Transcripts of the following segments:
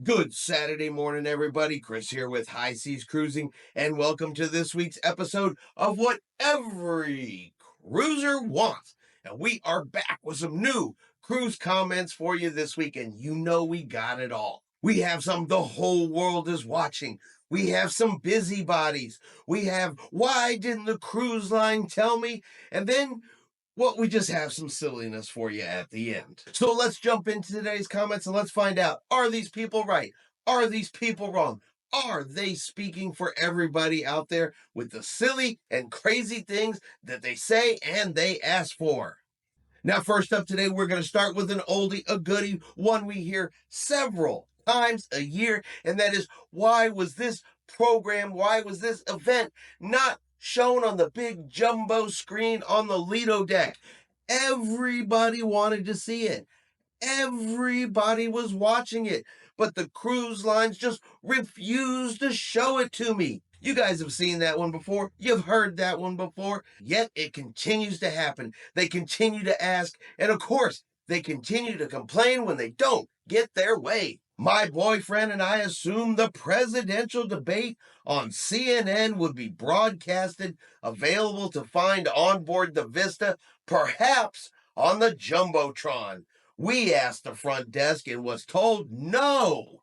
Good Saturday morning, everybody. Chris here with High Seas Cruising, and welcome to this week's episode of What Every Cruiser Wants. And we are back with some new cruise comments for you this week, and you know we got it all. We have some the whole world is watching. We have some busybodies. We have why didn't the cruise line tell me? And then we just have some silliness for you at the end. So let's jump into today's comments and let's find out, are these people right? Are these people wrong? Are they speaking for everybody out there with the silly and crazy things that they say and they ask for? Now, first up today, we're going to start with an oldie, a goodie, one we hear several times a year, and that is, why was this event not shown on the big jumbo screen on the Lido deck? Everybody wanted to see it. Everybody was watching it, but the cruise lines just refused to show it to me. You guys have seen that one before. You've heard that one before. Yet it continues to happen. They continue to ask, and of course, they continue to complain when they don't get their way. My boyfriend and I assumed the presidential debate on CNN would be broadcasted, available to find on board the Vista, perhaps on the Jumbotron. We asked the front desk and was told no.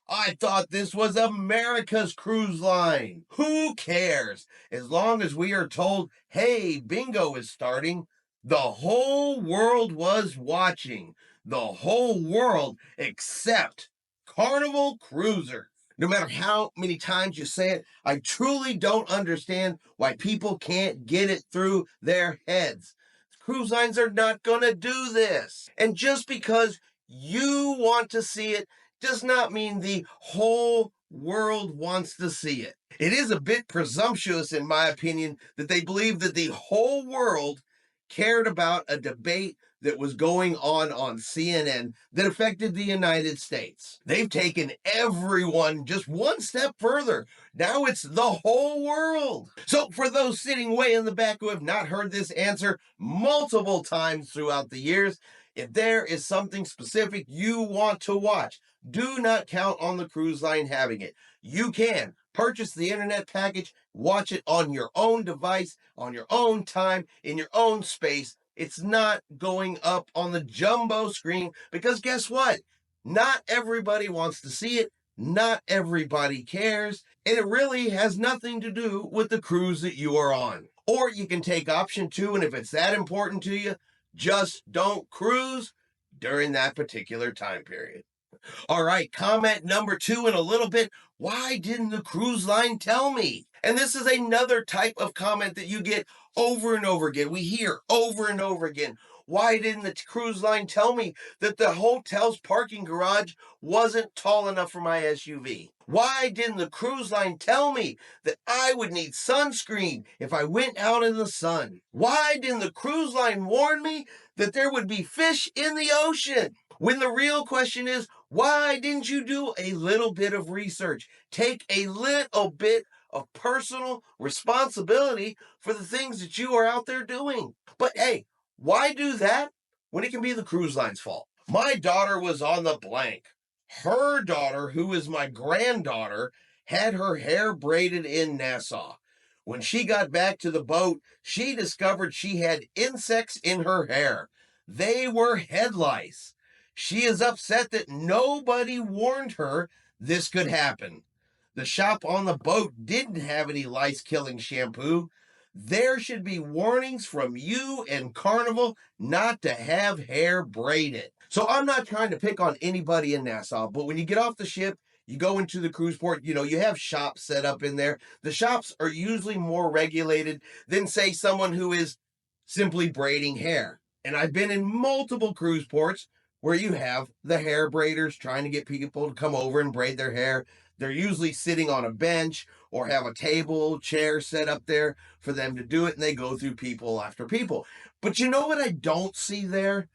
I thought this was America's cruise line. Who cares? As long as we are told, hey, bingo is starting. The whole world was watching. The whole world except Carnival Cruiser. No matter how many times you say it, I truly don't understand why people can't get it through their heads. Cruise lines are not going to do this. And just because you want to see it does not mean the whole world wants to see it. It is a bit presumptuous, in my opinion, that they believe that the whole world cared about a debate that was going on CNN that affected the United States. They've taken everyone just one step further. Now it's the whole world. So for those sitting way in the back who have not heard this answer multiple times throughout the years, if there is something specific you want to watch, do not count on the cruise line having it. You can purchase the internet package, watch it on your own device, on your own time, in your own space. It's not going up on the jumbo screen because guess what? Not everybody wants to see it. Not everybody cares. And it really has nothing to do with the cruise that you are on. Or you can take option 2, and if it's that important to you, just don't cruise during that particular time period. All right, comment number 2 in a little bit. Why didn't the cruise line tell me? And this is another type of comment that you get over and over again. We hear over and over again. Why didn't the cruise line tell me that the hotel's parking garage wasn't tall enough for my SUV? Why didn't the cruise line tell me that I would need sunscreen if I went out in the sun? Why didn't the cruise line warn me that there would be fish in the ocean? When the real question is, why didn't you do a little bit of research? Take a little bit of personal responsibility for the things that you are out there doing. But hey, why do that when it can be the cruise line's fault? My daughter was on the blank. Her daughter, who is my granddaughter, had her hair braided in Nassau. When she got back to the boat, she discovered she had insects in her hair. They were head lice. She is upset that nobody warned her this could happen. The shop on the boat didn't have any lice-killing shampoo. There should be warnings from you and Carnival not to have hair braided. So I'm not trying to pick on anybody in Nassau, but when you get off the ship, you go into the cruise port, you have shops set up in there. The shops are usually more regulated than, say, someone who is simply braiding hair. And I've been in multiple cruise ports where you have the hair braiders trying to get people to come over and braid their hair. They're usually sitting on a bench or have a table, chair set up there for them to do it, and they go through people after people. But you know what I don't see there?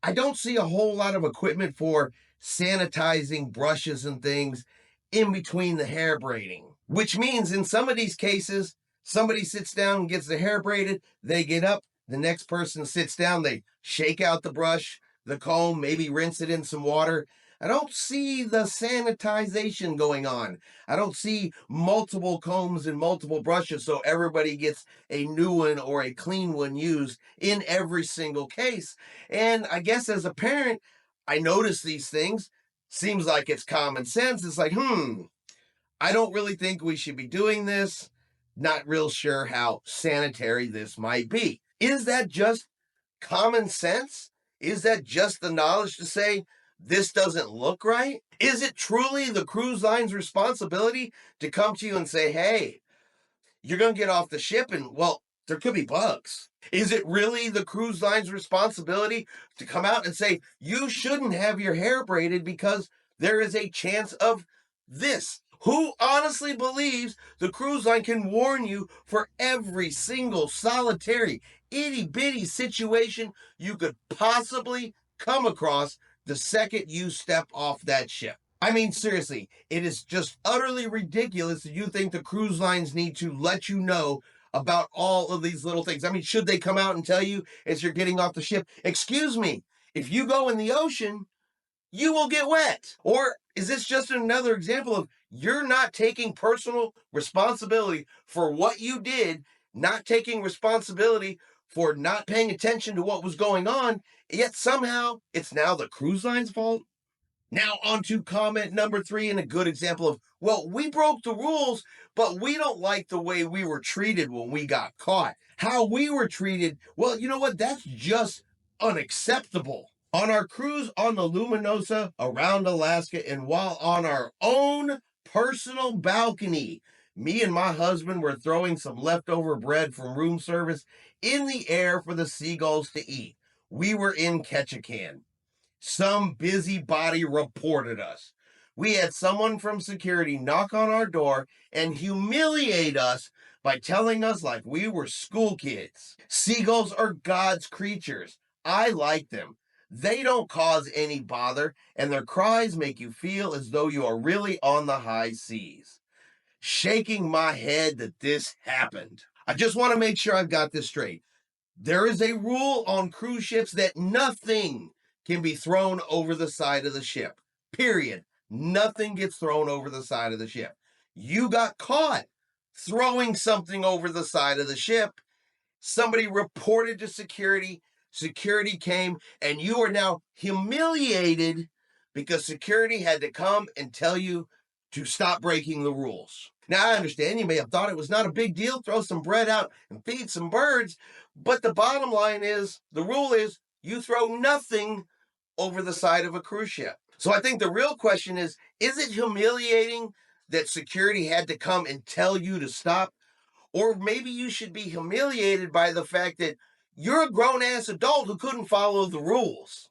I don't see a whole lot of equipment for sanitizing brushes and things in between the hair braiding, which means in some of these cases, somebody sits down and gets the hair braided, they get up, the next person sits down, they shake out the brush, the comb, maybe rinse it in some water. I don't see the sanitization going on. I don't see multiple combs and multiple brushes so everybody gets a new one or a clean one used in every single case. And I guess as a parent, I notice these things. Seems like it's common sense. It's like, I don't really think we should be doing this. Not real sure how sanitary this might be. Is that just common sense? Is that just the knowledge to say this doesn't look right? Is it truly the cruise line's responsibility to come to you and say, hey, you're going to get off the ship and, well, there could be bugs? Is it really the cruise line's responsibility to come out and say, you shouldn't have your hair braided because there is a chance of this? Who honestly believes the cruise line can warn you for every single solitary itty bitty situation you could possibly come across the second you step off that ship? I mean, seriously, it is just utterly ridiculous that you think the cruise lines need to let you know about all of these little things. I mean, should they come out and tell you as you're getting off the ship, excuse me, if you go in the ocean, you will get wet? Or is this just another example of you're not taking personal responsibility for what you did, not taking responsibility for not paying attention to what was going on, yet somehow it's now the cruise line's fault? Now, on to comment number 3, and a good example of, well, we broke the rules, but we don't like the way we were treated when we got caught. How we were treated, well, you know what? That's just unacceptable. On our cruise on the Luminosa around Alaska, and while on our own personal balcony, me and my husband were throwing some leftover bread from room service in the air for the seagulls to eat. We were in Ketchikan. Some busybody reported us. We had someone from security knock on our door and humiliate us by telling us like we were school kids. Seagulls are God's creatures. I like them. They don't cause any bother, and their cries make you feel as though you are really on the high seas. Shaking my head that this happened. I just want to make sure I've got this straight. There is a rule on cruise ships that nothing can be thrown over the side of the ship. Period. Nothing gets thrown over the side of the ship. You got caught throwing something over the side of the ship. Somebody reported to security. Security came, and you are now humiliated because security had to come and tell you to stop breaking the rules. Now, I understand you may have thought it was not a big deal, throw some bread out and feed some birds, but the bottom line is, the rule is, you throw nothing over the side of a cruise ship. So I think the real question is it humiliating that security had to come and tell you to stop? Or maybe you should be humiliated by the fact that you're a grown-ass adult who couldn't follow the rules.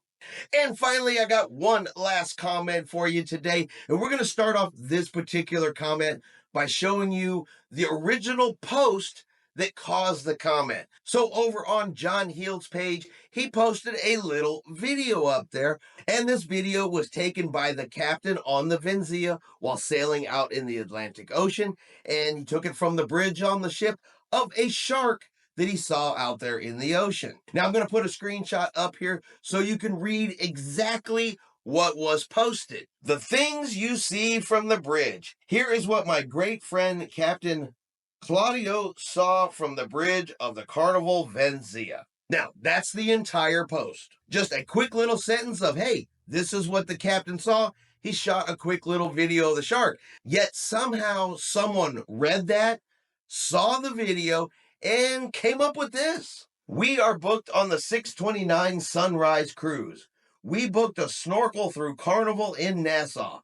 And finally, I got one last comment for you today. And we're going to start off this particular comment by showing you the original post that caused the comment. So over on John Heald's page, he posted a little video up there. And this video was taken by the captain on the Venzia while sailing out in the Atlantic Ocean. And he took it from the bridge on the ship of a shark that he saw out there in the ocean. Now I'm going to put a screenshot up here so you can read exactly what was posted. The things you see from the bridge. Here is what my great friend Captain Claudio saw from the bridge of the Carnival Venzia. Now, that's the entire post. Just a quick little sentence of, hey, this is what the captain saw. He shot a quick little video of the shark. Yet somehow someone read that, saw the video, and came up with this. We are booked on the 629 Sunrise Cruise. We booked a snorkel through Carnival in Nassau.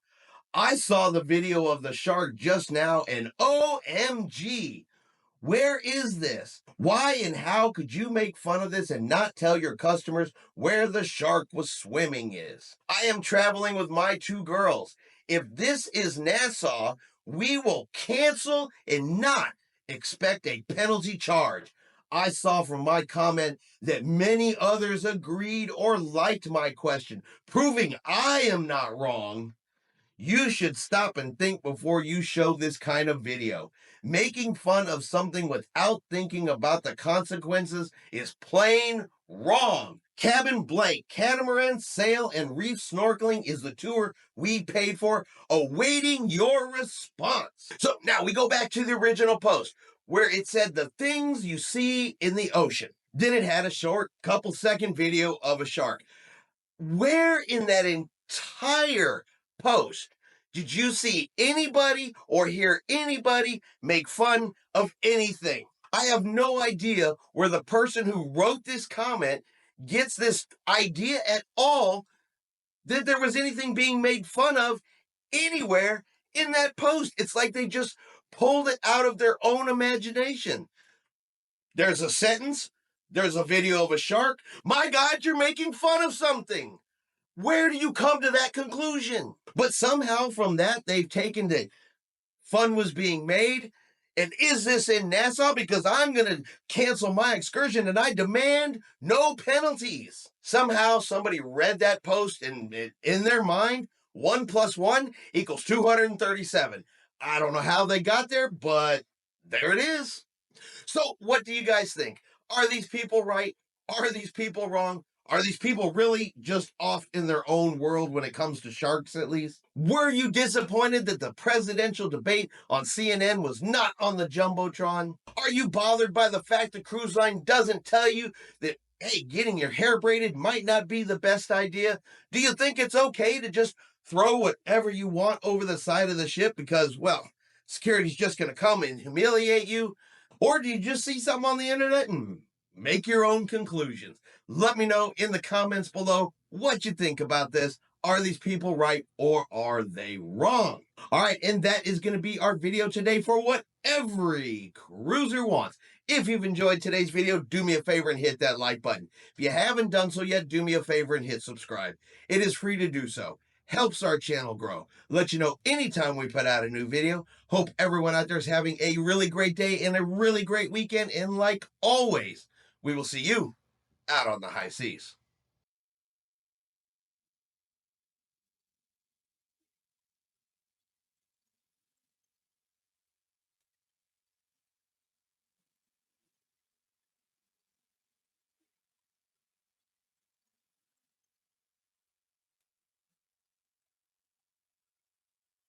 I saw the video of the shark just now, and OMG, where is this? Why and how could you make fun of this and not tell your customers where the shark was swimming is? I am traveling with my 2 girls. If this is Nassau, we will cancel and not expect a penalty charge. I saw from my comment that many others agreed or liked my question, proving I am not wrong. You should stop and think before you show this kind of video. Making fun of something without thinking about the consequences is plain wrong. Cabin blank, catamaran, sail, and reef snorkeling is the tour we paid for, awaiting your response. So now we go back to the original post where it said the things you see in the ocean. Then it had a short couple second video of a shark. Where in that entire post did you see anybody or hear anybody make fun of anything? I have no idea where the person who wrote this comment gets this idea at all that there was anything being made fun of anywhere in that post. It's like they just pulled it out of their own imagination. There's a sentence, there's a video of a shark. My God, you're making fun of something. Where do you come to that conclusion? But somehow from that, they've taken that fun was being made. And is this in Nassau? Because I'm going to cancel my excursion and I demand no penalties. Somehow somebody read that post and in their mind, 1 + 1 = 237. I don't know how they got there, but there it is. So what do you guys think? Are these people right? Are these people wrong? Are these people really just off in their own world when it comes to sharks, at least? Were you disappointed that the presidential debate on CNN was not on the Jumbotron? Are you bothered by the fact the cruise line doesn't tell you that, hey, getting your hair braided might not be the best idea? Do you think it's okay to just throw whatever you want over the side of the ship because, well, security's just going to come and humiliate you? Or do you just see something on the internet and make your own conclusions? Let me know in the comments below what you think about this. Are these people right or are they wrong? All right, and that is going to be our video today for what every cruiser wants. If you've enjoyed today's video, do me a favor and hit that like button. If you haven't done so yet, do me a favor and hit subscribe. It is free to do so. Helps our channel grow. Let you know anytime we put out a new video. Hope everyone out there is having a really great day and a really great weekend. And like always, we will see you out on the high seas.